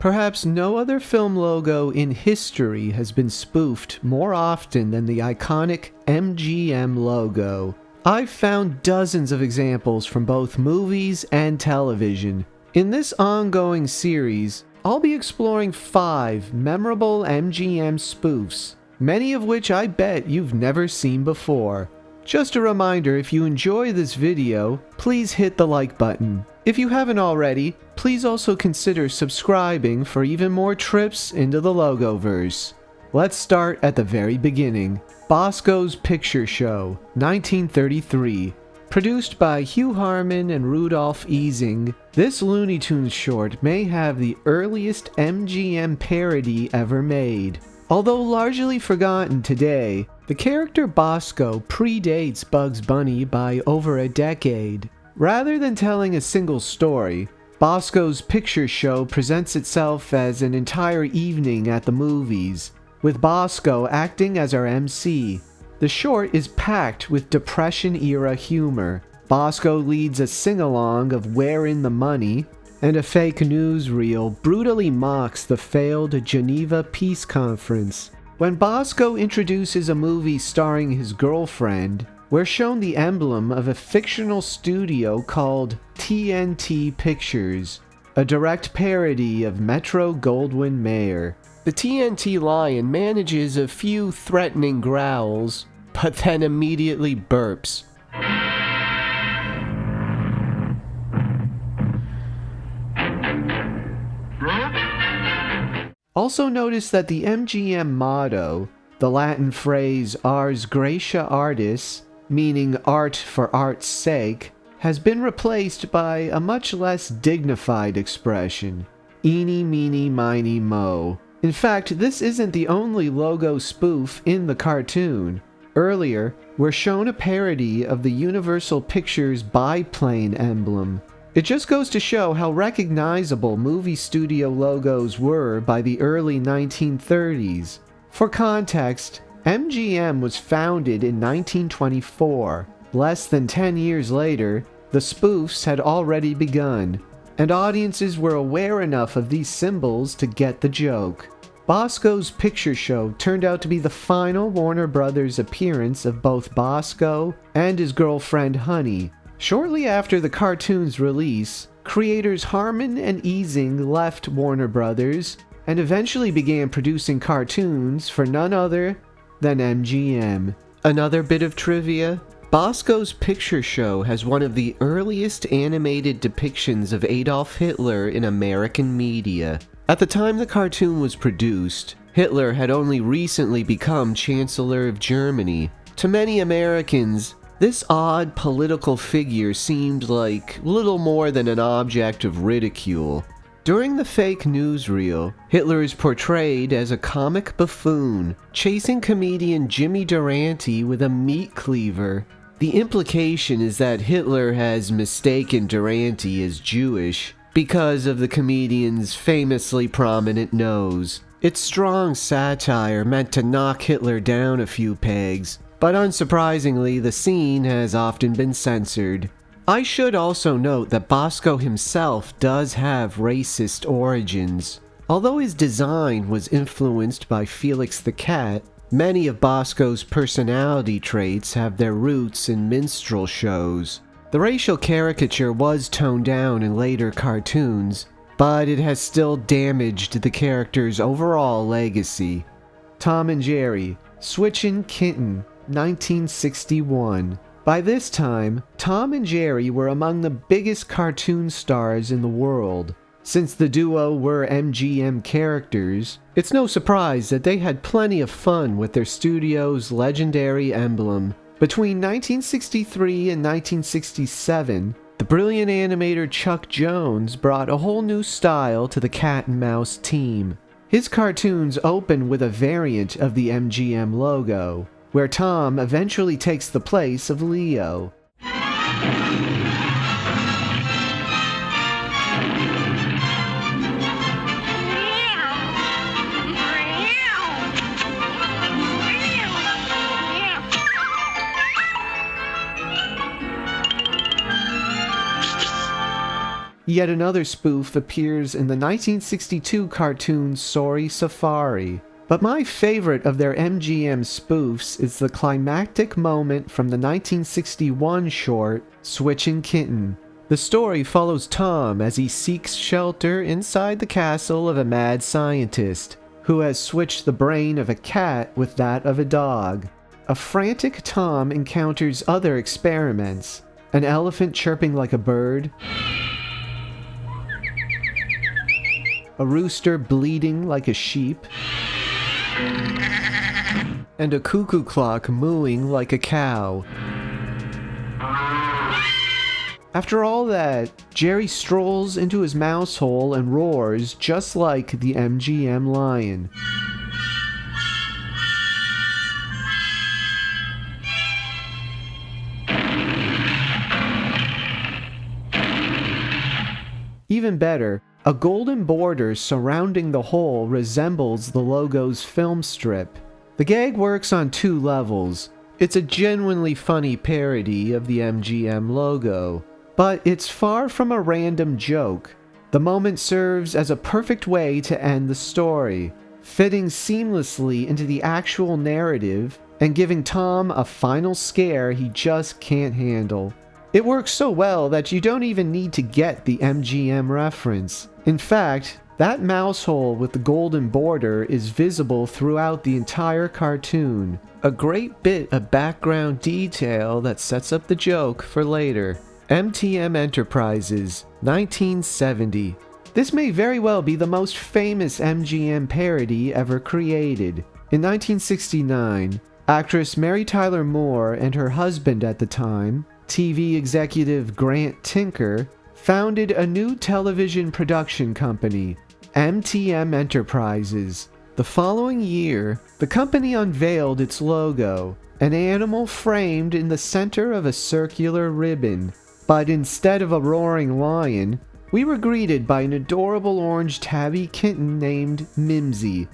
Perhaps no other film logo in history has been spoofed more often than the iconic MGM logo. I've found dozens of examples from both movies and television. In this ongoing series, I'll be exploring 5 memorable MGM spoofs, many of which I bet you've never seen before. Just a reminder, if you enjoy this video, please hit the like button. If you haven't already, please also consider subscribing for even more trips into the Logoverse. Let's start at the very beginning. Bosko's Picture Show, 1933. Produced by Hugh Harman and Rudolph Ising, this Looney Tunes short may have the earliest MGM parody ever made. Although largely forgotten today, the character Bosko predates Bugs Bunny by over a decade. Rather than telling a single story, Bosko's Picture Show presents itself as an entire evening at the movies, with Bosko acting as our MC. The short is packed with Depression-era humor. Bosko leads a sing-along of Wherein the Money, and a fake newsreel brutally mocks the failed Geneva Peace Conference. When Bosko introduces a movie starring his girlfriend, we're shown the emblem of a fictional studio called TNT Pictures, a direct parody of Metro-Goldwyn-Mayer. The TNT lion manages a few threatening growls, but then immediately burps. Also notice that the MGM motto, the Latin phrase Ars Gratia Artis, meaning art for art's sake, has been replaced by a much less dignified expression, eeny, meeny, miny, mo. In fact, this isn't the only logo spoof in the cartoon. Earlier, we're shown a parody of the Universal Pictures biplane emblem. It just goes to show how recognizable movie studio logos were by the early 1930s. For context, MGM was founded in 1924. Less than 10 years later, the spoofs had already begun, and audiences were aware enough of these symbols to get the joke. Bosko's Picture Show turned out to be the final Warner Brothers appearance of both Bosko and his girlfriend Honey. Shortly after the cartoon's release, creators Harman and Ising left Warner Brothers and eventually began producing cartoons for none other than MGM. Another bit of trivia: Bosko's Picture Show has one of the earliest animated depictions of Adolf Hitler in American media. At the time the cartoon was produced, Hitler had only recently become Chancellor of Germany. To many Americans, this odd political figure seemed like little more than an object of ridicule. During the fake newsreel, Hitler is portrayed as a comic buffoon, chasing comedian Jimmy Durante with a meat cleaver. The implication is that Hitler has mistaken Durante as Jewish because of the comedian's famously prominent nose. It's strong satire meant to knock Hitler down a few pegs, but unsurprisingly, the scene has often been censored. I should also note that Bosko himself does have racist origins. Although his design was influenced by Felix the Cat, many of Bosko's personality traits have their roots in minstrel shows. The racial caricature was toned down in later cartoons, but it has still damaged the character's overall legacy. Tom and Jerry, Switchin Kitten, 1961. By this time, Tom and Jerry were among the biggest cartoon stars in the world. Since the duo were MGM characters, it's no surprise that they had plenty of fun with their studio's legendary emblem. Between 1963 and 1967, the brilliant animator Chuck Jones brought a whole new style to the cat and mouse team. His cartoons open with a variant of the MGM logo, where Tom eventually takes the place of Leo. Yet another spoof appears in the 1962 cartoon Sorry Safari. But my favorite of their MGM spoofs is the climactic moment from the 1961 short Switchin Kitten. The story follows Tom as he seeks shelter inside the castle of a mad scientist who has switched the brain of a cat with that of a dog. A frantic Tom encounters other experiments, an elephant chirping like a bird, a rooster bleating like a sheep, and a cuckoo clock mooing like a cow. After all that, Jerry strolls into his mouse hole and roars just like the MGM lion. Even better, a golden border surrounding the hole resembles the logo's film strip. The gag works on two levels. It's a genuinely funny parody of the MGM logo, but it's far from a random joke. The moment serves as a perfect way to end the story, fitting seamlessly into the actual narrative and giving Tom a final scare he just can't handle. It works so well that you don't even need to get the MGM reference. In fact, that mouse hole with the golden border is visible throughout the entire cartoon, a great bit of background detail that sets up the joke for later. MTM Enterprises, 1970. This may very well be the most famous MGM parody ever created. In 1969, actress Mary Tyler Moore and her husband at the time, TV executive Grant Tinker, founded a new television production company, MTM Enterprises. The following year, the company unveiled its logo, an animal framed in the center of a circular ribbon. But instead of a roaring lion, we were greeted by an adorable orange tabby kitten named Mimsy.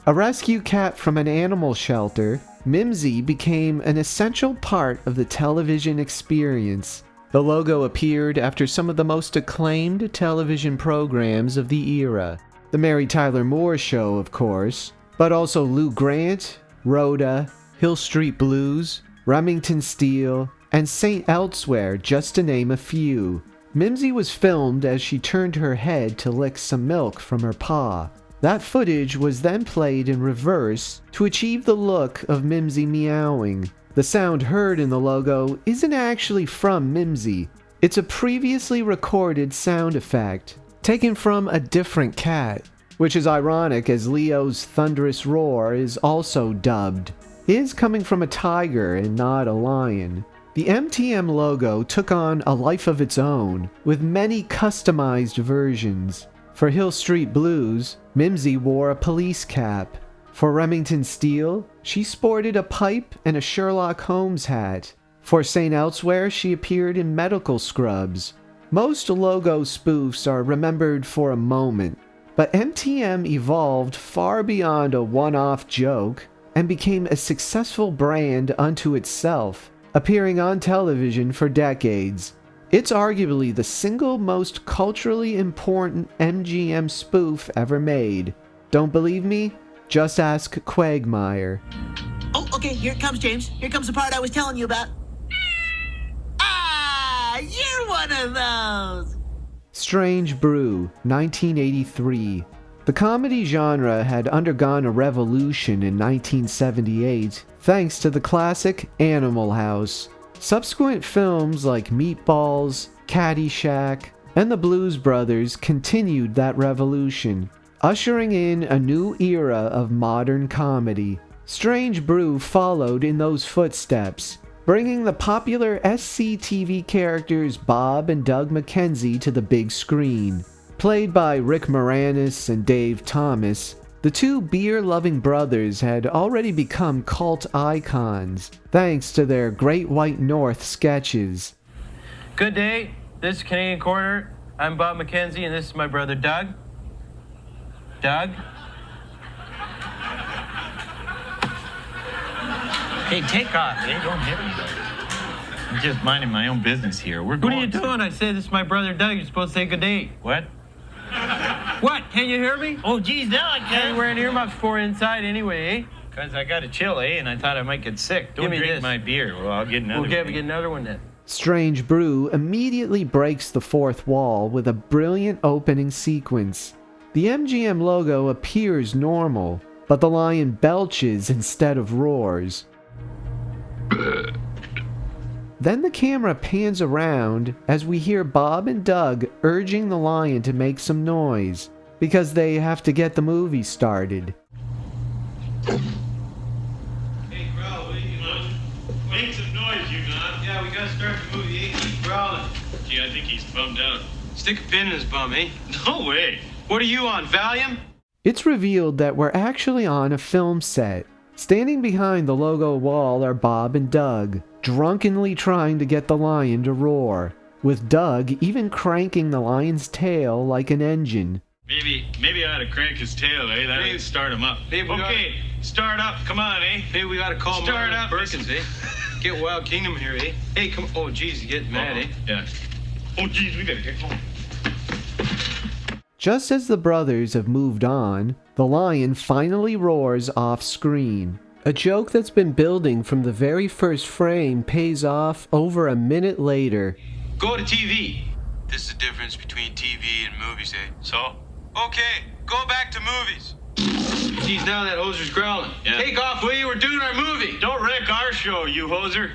A rescue cat from an animal shelter, Mimsy became an essential part of the television experience. The logo appeared after some of the most acclaimed television programs of the era. The Mary Tyler Moore Show, of course, but also Lou Grant, Rhoda, Hill Street Blues, Remington Steele, and St. Elsewhere, just to name a few. Mimsy was filmed as she turned her head to lick some milk from her paw. That footage was then played in reverse to achieve the look of Mimsy meowing. The sound heard in the logo isn't actually from Mimsy. It's a previously recorded sound effect, taken from a different cat, which is ironic as Leo's thunderous roar is also dubbed. It is coming from a tiger and not a lion. The MTM logo took on a life of its own, with many customized versions. For Hill Street Blues, Mimsy wore a police cap. For Remington Steele, she sported a pipe and a Sherlock Holmes hat. For St. Elsewhere, she appeared in medical scrubs. Most logo spoofs are remembered for a moment, but MTM evolved far beyond a one-off joke and became a successful brand unto itself, appearing on television for decades. It's arguably the single most culturally important MGM spoof ever made. Don't believe me? Just ask Quagmire. Oh, okay, here it comes, James. Here comes the part I was telling you about. Ah, you're one of those! Strange Brew, 1983. The comedy genre had undergone a revolution in 1978 thanks to the classic Animal House. Subsequent films like Meatballs, Caddyshack, and The Blues Brothers continued that revolution, ushering in a new era of modern comedy. Strange Brew followed in those footsteps, bringing the popular SCTV characters Bob and Doug McKenzie to the big screen. Played by Rick Moranis and Dave Thomas, the two beer-loving brothers had already become cult icons, thanks to their Great White North sketches. Good day, this is Canadian Corner. I'm Bob McKenzie, and this is my brother Doug. Doug? Hey, take off. They don't hit anybody. I'm just minding my own business here. We're What going are you doing? I said this is my brother Doug. You're supposed to say good day. What? What? Can you hear me? Oh, geez, now I You're can't. wearing earmuffs for inside anyway, eh? Because I got a chill, eh? And I thought I might get sick. Don't Give me drink this. my beer. Well, I'll get another We'll get one. another one then. Strange Brew immediately breaks the fourth wall with a brilliant opening sequence. The MGM logo appears normal, but the lion belches instead of roars. Then the camera pans around as we hear Bob and Doug urging the lion to make some noise, because they have to get the movie started. Hey, growl, will you know? Make some noise, you know. Yeah, we gotta start the movie. Hey, keep growling. Gee, I think he's bummed out. Stick a pin in his bum, eh? No way. What are you on, Valium? It's revealed that we're actually on a film set. Standing behind the logo wall are Bob and Doug, drunkenly trying to get the lion to roar, with Doug even cranking the lion's tail like an engine. Maybe I ought to crank his tail, eh? That'll start him up. Okay, start up. Come on, eh? Maybe we gotta call Start Marlon up. Perkins, eh? Get Wild Kingdom here, eh? Hey, come. Oh, geez, you getting mad, eh? Yeah. Oh, geez, we gotta get home. Just as the brothers have moved on, the lion finally roars off screen. A joke that's been building from the very first frame pays off over a minute later. Go to TV. This is the difference between TV and movies, eh? So? Okay, go back to movies. Geez, now that hoser's growling. Yeah. Take off, will you? We're doing our movie. Don't wreck our show, you hoser.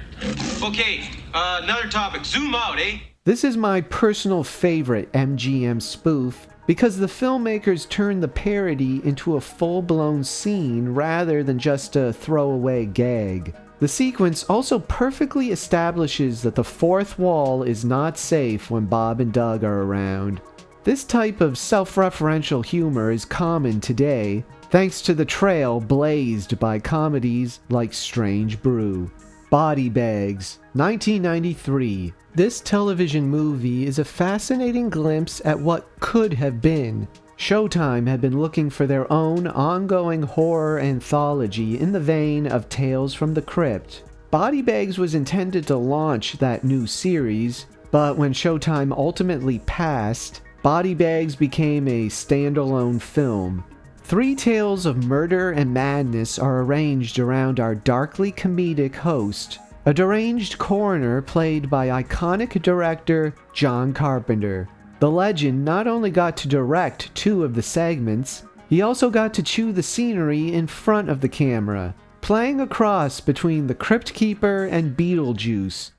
Okay, another topic. Zoom out, eh? This is my personal favorite MGM spoof because the filmmakers turned the parody into a full-blown scene rather than just a throwaway gag. The sequence also perfectly establishes that the fourth wall is not safe when Bob and Doug are around. This type of self-referential humor is common today, thanks to the trail blazed by comedies like Strange Brew. Body Bags, 1993. This television movie is a fascinating glimpse at what could have been. Showtime had been looking for their own ongoing horror anthology in the vein of Tales from the Crypt. Body Bags was intended to launch that new series, but when Showtime ultimately passed, Body Bags became a standalone film. 3 tales of murder and madness are arranged around our darkly comedic host, a deranged coroner played by iconic director John Carpenter. The legend not only got to direct 2 of the segments, he also got to chew the scenery in front of the camera, playing a cross between the Crypt Keeper and Beetlejuice.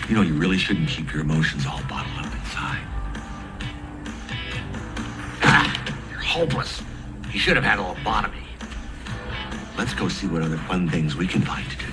You know, you really shouldn't keep your emotions all bottled up inside. You're hopeless. You should have had a lobotomy. Let's go see what other fun things we can find to do.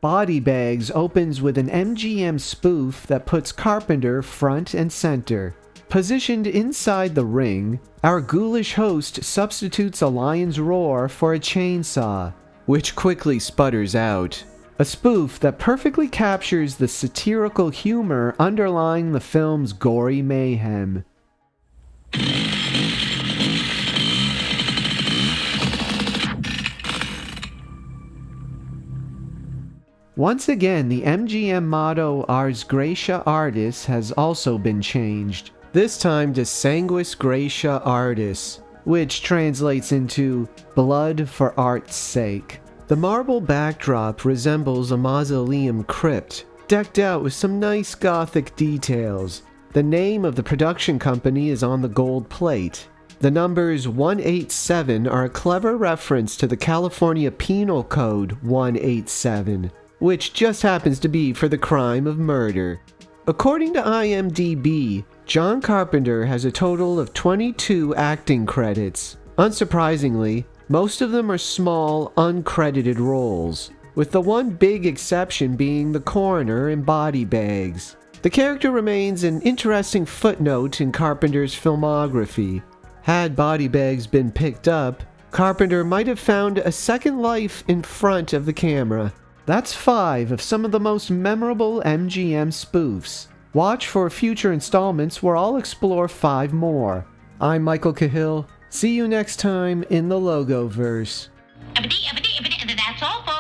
Body Bags opens with an MGM spoof that puts Carpenter front and center. Positioned inside the ring, our ghoulish host substitutes a lion's roar for a chainsaw, which quickly sputters out. A spoof that perfectly captures the satirical humor underlying the film's gory mayhem. Once again, the MGM motto Ars Gratia Artis has also been changed, this time to Sanguis Gratia Artis, which translates into blood for art's sake. The marble backdrop resembles a mausoleum crypt, decked out with some nice gothic details. The name of the production company is on the gold plate. The numbers 187 are a clever reference to the California Penal Code 187. Which just happens to be for the crime of murder. According to IMDb, John Carpenter has a total of 22 acting credits. Unsurprisingly, most of them are small, uncredited roles, with the one big exception being the coroner in Body Bags. The character remains an interesting footnote in Carpenter's filmography. Had Body Bags been picked up, Carpenter might have found a second life in front of the camera. That's 5 of some of the most memorable MGM spoofs. Watch for future installments where I'll explore 5 more. I'm Michael Cahill. See you next time in the Logoverse. That's all, folks.